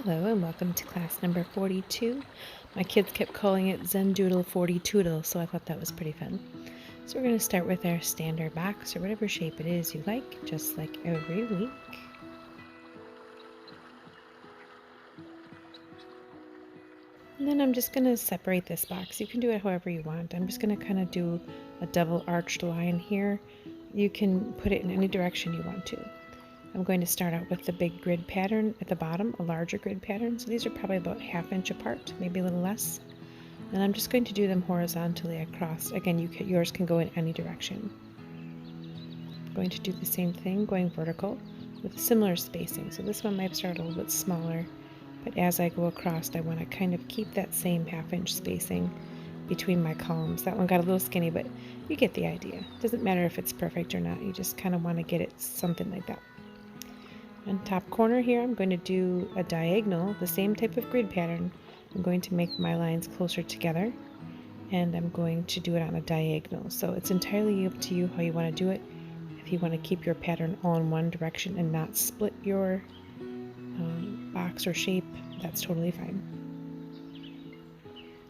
Hello and welcome to class number 42. My kids kept calling it Zen Doodle 42, so I thought that was pretty fun. So we're going to start with our standard box or whatever shape it is you like, just like every week. And then I'm just going to separate this box. You can do it however you want. I'm just going to kind of do a double arched line here. You can put it in any direction you want to. I'm going to start out with the big grid pattern at the bottom, a larger grid pattern. So these are probably about 1/2 inch apart, maybe a little less. And I'm just going to do them horizontally across. Again, yours can go in any direction. I'm going to do the same thing going vertical with similar spacing. So this one might start a little bit smaller, but as I go across, I want to kind of keep that same 1/2 inch spacing between my columns. That one got a little skinny, but you get the idea. It doesn't matter if it's perfect or not. You just kind of want to get it something like that. On top corner here, I'm going to do a diagonal, the same type of grid pattern. I'm going to make my lines closer together, and I'm going to do it on a diagonal. So it's entirely up to you how you want to do it. If you want to keep your pattern all in one direction and not split your box or shape, that's totally fine.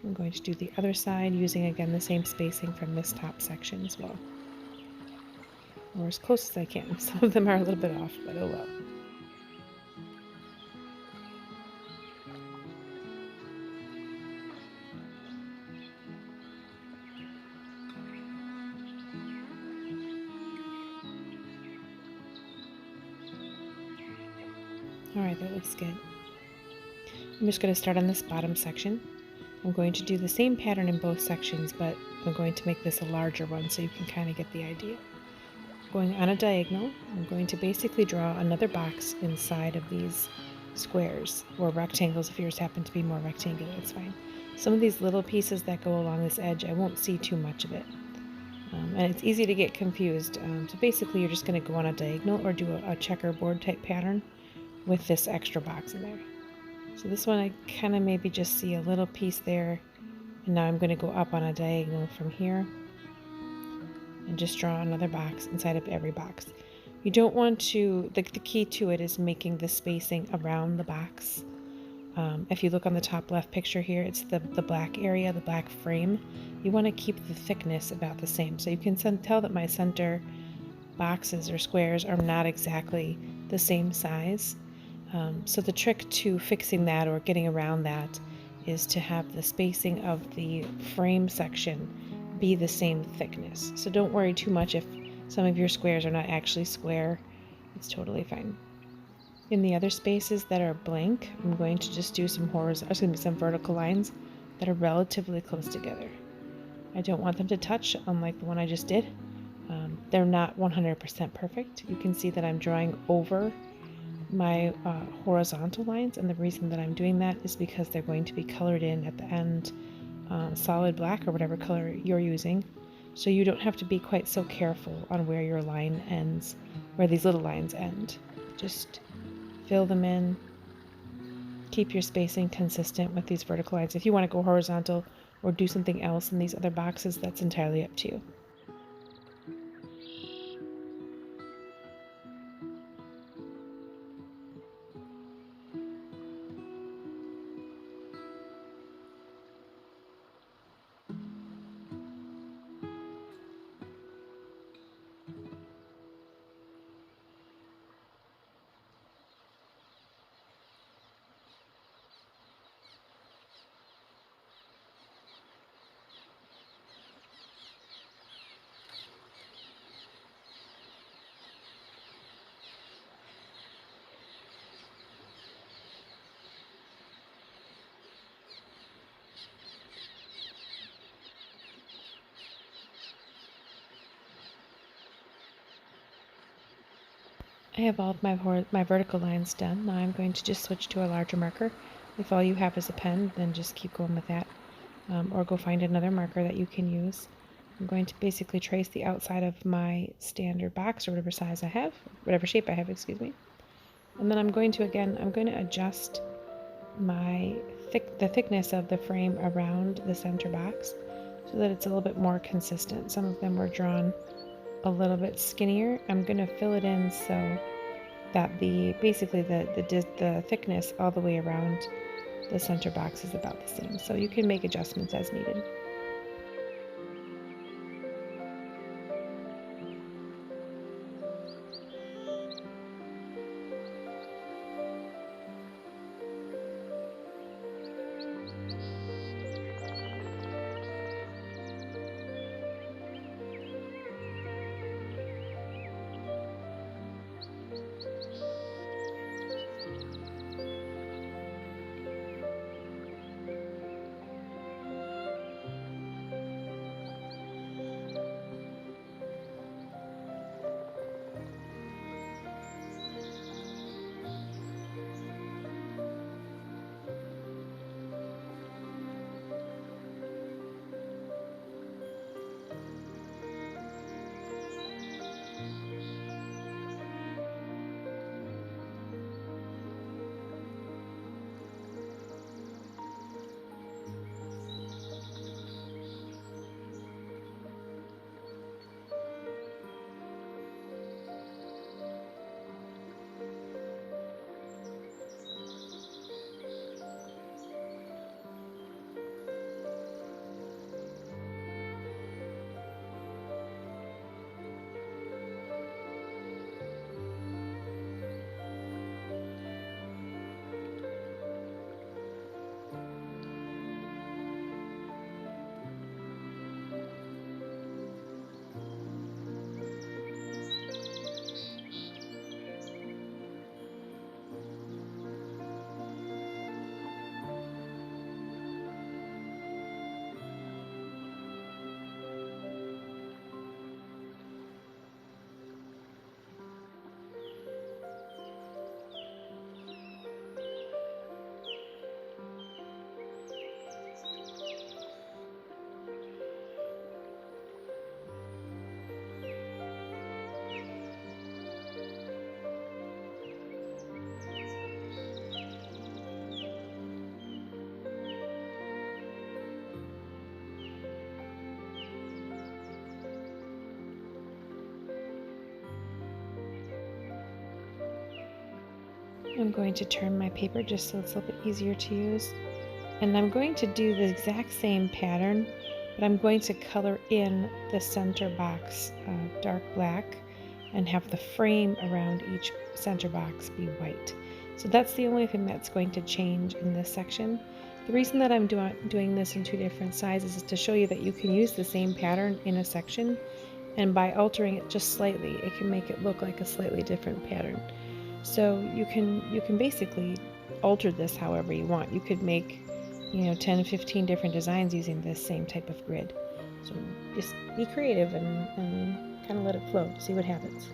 I'm going to do the other side using again the same spacing from this top section as well, or as close as I can. Some of them are a little bit off, but oh well. Alright, that looks good. I'm just going to start on this bottom section. I'm going to do the same pattern in both sections, but I'm going to make this a larger one so you can kind of get the idea. Going on a diagonal, I'm going to basically draw another box inside of these squares, or rectangles if yours happen to be more rectangular, it's fine. Some of these little pieces that go along this edge, I won't see too much of it. And it's easy to get confused. So basically you're just going to go on a diagonal or do a checkerboard type pattern with this extra box in there. So this one I kind of maybe just see a little piece there, and now I'm going to go up on a diagonal from here and just draw another box inside of every box. You don't want to, the key to it is making the spacing around the box. If you look on the top left picture here, it's the black area, the black frame. You want to keep the thickness about the same. So you can tell that my center boxes or squares are not exactly the same size. So the trick to fixing that or getting around that is to have the spacing of the frame section be the same thickness. So don't worry too much if some of your squares are not actually square. It's totally fine. In the other spaces that are blank, I'm going to just do some vertical lines that are relatively close together. I don't want them to touch, unlike the one I just did. They're not 100% perfect. You can see that I'm drawing over my horizontal lines, and the reason that I'm doing that is because they're going to be colored in at the end, solid black or whatever color you're using, so you don't have to be quite so careful on where your line ends, where these little lines end. Just fill them in, keep your spacing consistent with these vertical lines. If you want to go horizontal or do something else in these other boxes, that's entirely up to you. I have all of my vertical lines done. Now I'm going to just switch to a larger marker. If all you have is a pen, then just keep going with that. Or go find another marker that you can use. I'm going to basically trace the outside of my standard box, or whatever size I have, whatever shape I have, excuse me. And then I'm going to adjust the thickness of the frame around the center box so that it's a little bit more consistent. Some of them were drawn a little bit skinnier. I'm going to fill it in so that basically the thickness all the way around the center box is about the same. So you can make adjustments as needed. I'm going to turn my paper just so it's a little bit easier to use. And I'm going to do the exact same pattern, but I'm going to color in the center box dark black and have the frame around each center box be white. So that's the only thing that's going to change in this section. The reason that I'm doing this in two different sizes is to show you that you can use the same pattern in a section, and by altering it just slightly, it can make it look like a slightly different pattern. So you can basically alter this however you want. You could make 10 15 different designs using this same type of grid. So just be creative and kind of let it flow, see what happens.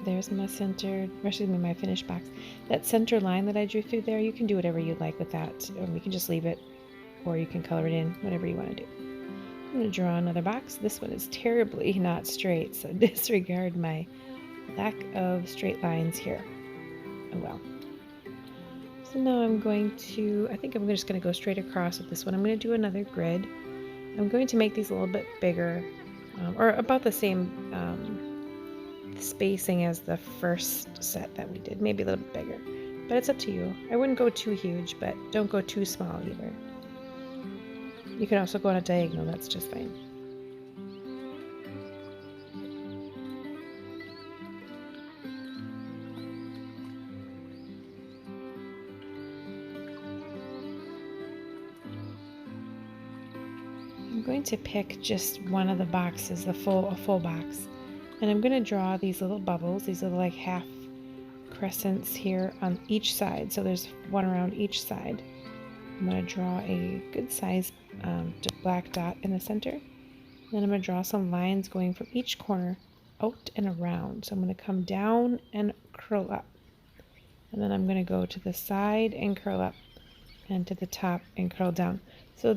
there's my center, or excuse me, my finished box. That center line that I drew through there, you can do whatever you'd like with that. We can just leave it, or you can color it in, whatever you want to do. I'm going to draw another box. This one is terribly not straight, so disregard my lack of straight lines here. Oh well. So now I'm going to, I think I'm just going to go straight across with this one. I'm going to do another grid. I'm going to make these a little bit bigger, or about the same spacing as the first set that we did, maybe a little bit bigger, but it's up to you. I wouldn't go too huge, but don't go too small either. You can also go on a diagonal, that's just fine. I'm going to pick just one of the boxes, a full box, and I'm going to draw these little bubbles, these little like half crescents here on each side. So there's one around each side. I'm going to draw a good size black dot in the center. Then I'm going to draw some lines going from each corner out and around. So I'm going to come down and curl up. And then I'm going to go to the side and curl up, and to the top and curl down. So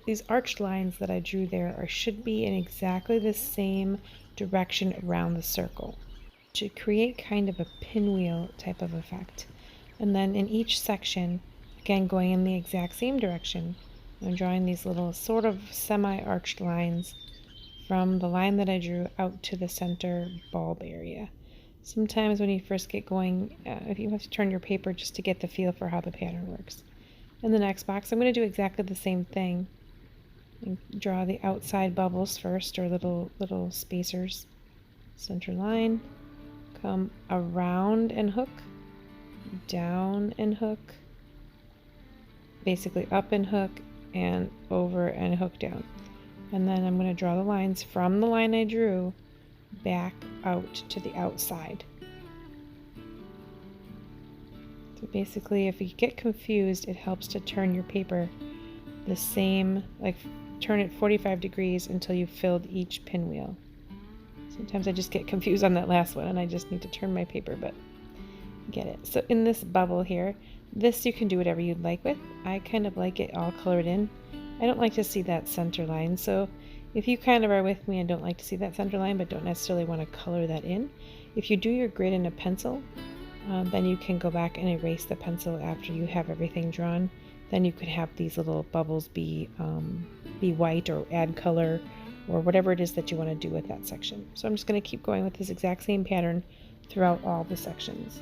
these arched lines that I drew there should be in exactly the same direction around the circle to create kind of a pinwheel type of effect. And then in each section, again going in the exact same direction, I'm drawing these little sort of semi-arched lines from the line that I drew out to the center bulb area. Sometimes when you first get going, if you have to turn your paper just to get the feel for how the pattern works. In the next box, I'm going to do exactly the same thing. And draw the outside bubbles first, or little spacers. Center line, come around and hook, down and hook, basically up and hook, and over and hook down. And then I'm going to draw the lines from the line I drew back out to the outside. So basically, if you get confused, it helps to turn your paper the same, like turn it 45 degrees until you've filled each pinwheel. Sometimes I just get confused on that last one and I just need to turn my paper, but get it. So in this bubble here, this you can do whatever you'd like with. I kind of like it all colored in. I don't like to see that center line, so if you kind of are with me and don't like to see that center line but don't necessarily want to color that in, if you do your grid in a pencil, then you can go back and erase the pencil after you have everything drawn. Then you could have these little bubbles be white, or add color, or whatever it is that you want to do with that section. So I'm just going to keep going with this exact same pattern throughout all the sections.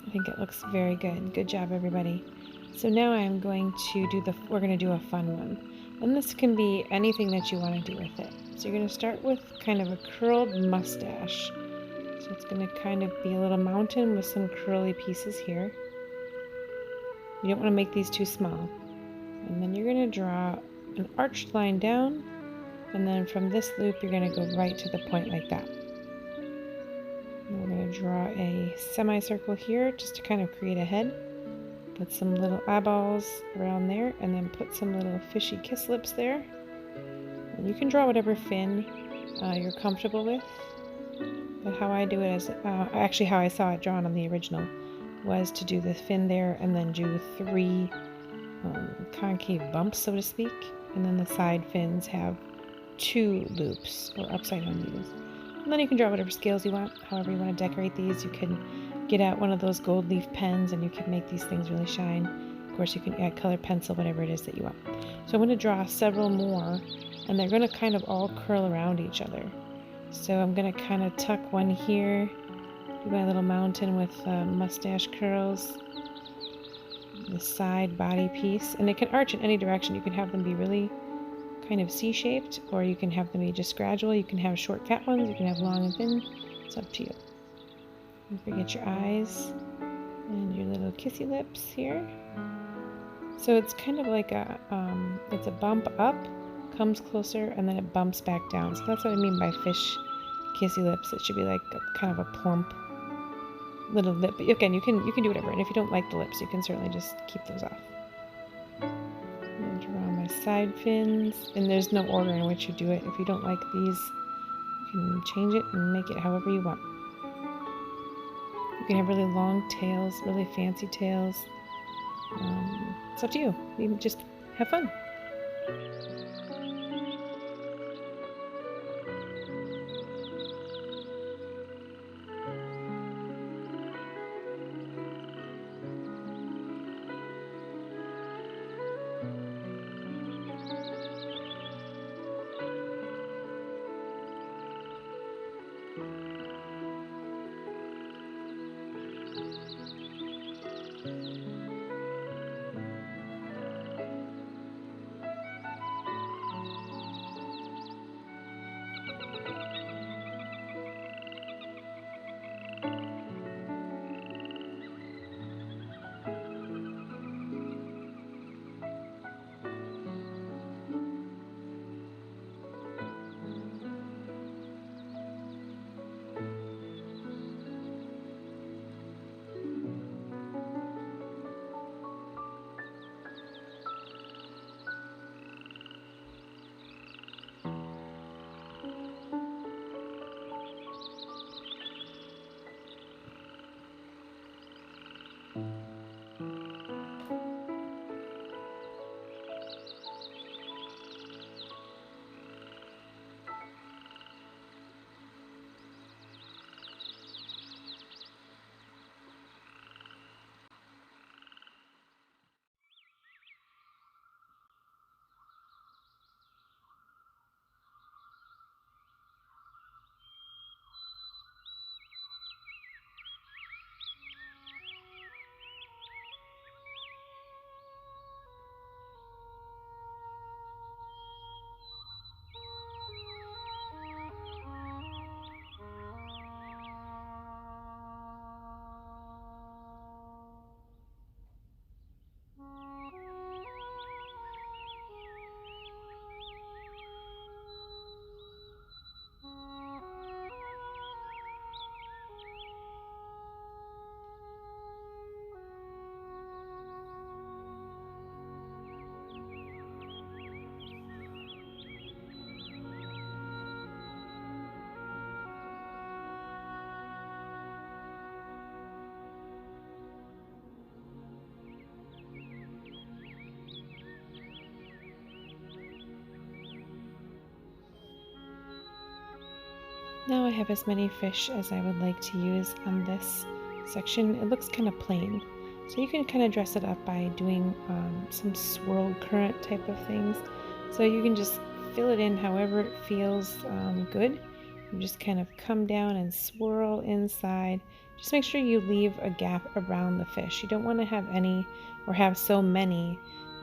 I think it looks very good. Good job, everybody. So now I'm going to we're going to do a fun one. And this can be anything that you want to do with it. So you're going to start with kind of a curled mustache. So it's going to kind of be a little mountain with some curly pieces here. You don't want to make these too small. And then you're going to draw an arched line down. And then from this loop, you're going to go right to the point like that. And we're going to draw a semicircle here just to kind of create a head. Put some little eyeballs around there, and then put some little fishy kiss lips there. And you can draw whatever fin you're comfortable with. But how I do it is, actually how I saw it drawn on the original, was to do the fin there and then do 3 concave bumps, so to speak. And then the side fins have 2 loops, or upside down loops. And then you can draw whatever scales you want, however you want to decorate these. You can get out one of those gold leaf pens and you can make these things really shine. Of course, you can add color pencil, whatever it is that you want. So I'm going to draw several more, and they're going to kind of all curl around each other. So I'm going to kind of tuck one here, do my little mountain with mustache curls, the side body piece, and it can arch in any direction. You can have them be really kind of C-shaped, or you can have them be just gradual. You can have short fat ones, you can have long and thin. It's up to you. Don't forget your eyes and your little kissy lips here. So it's kind of like it's a bump up, comes closer, and then it bumps back down. So that's what I mean by fish kissy lips. It should be like kind of a plump little lip. But again, you can do whatever. And if you don't like the lips, you can certainly just keep those off. And draw my side fins, and there's no order in which you do it. If you don't like these, you can change it and make it however you want. You can have really long tails, really fancy tails. It's up to you. You can just have fun. Now I have as many fish as I would like to use on this section. It looks kind of plain, so you can kind of dress it up by doing some swirl current type of things. So you can just fill it in however it feels good. You just kind of come down and swirl inside. Just make sure you leave a gap around the fish. You don't want to have any or have so many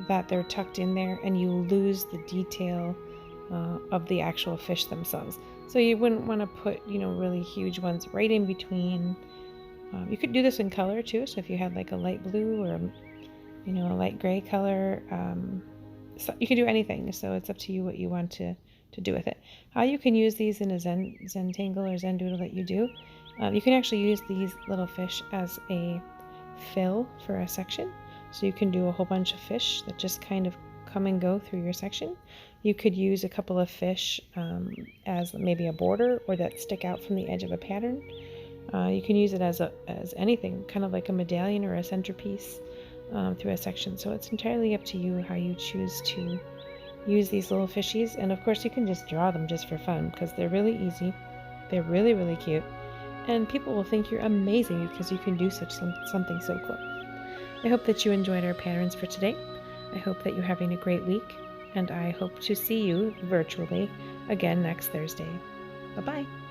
that they're tucked in there and you lose the detail of the actual fish themselves. So you wouldn't want to put, really huge ones right in between. You could do this in color too. So if you had like a light blue or, a light gray color, so you can do anything. So it's up to you what you want to do with it. How you can use these in a Zentangle or Zendoodle that you do. You can actually use these little fish as a fill for a section. So you can do a whole bunch of fish that just kind of come and go through your section. You could use a couple of fish as maybe a border or that stick out from the edge of a pattern. You can use it as anything, kind of like a medallion or a centerpiece through a section. So it's entirely up to you how you choose to use these little fishies. And of course you can just draw them just for fun because they're really easy. They're really, really cute. And people will think you're amazing because you can do something so cool. I hope that you enjoyed our patterns for today. I hope that you're having a great week. And I hope to see you virtually again next Thursday. Bye-bye.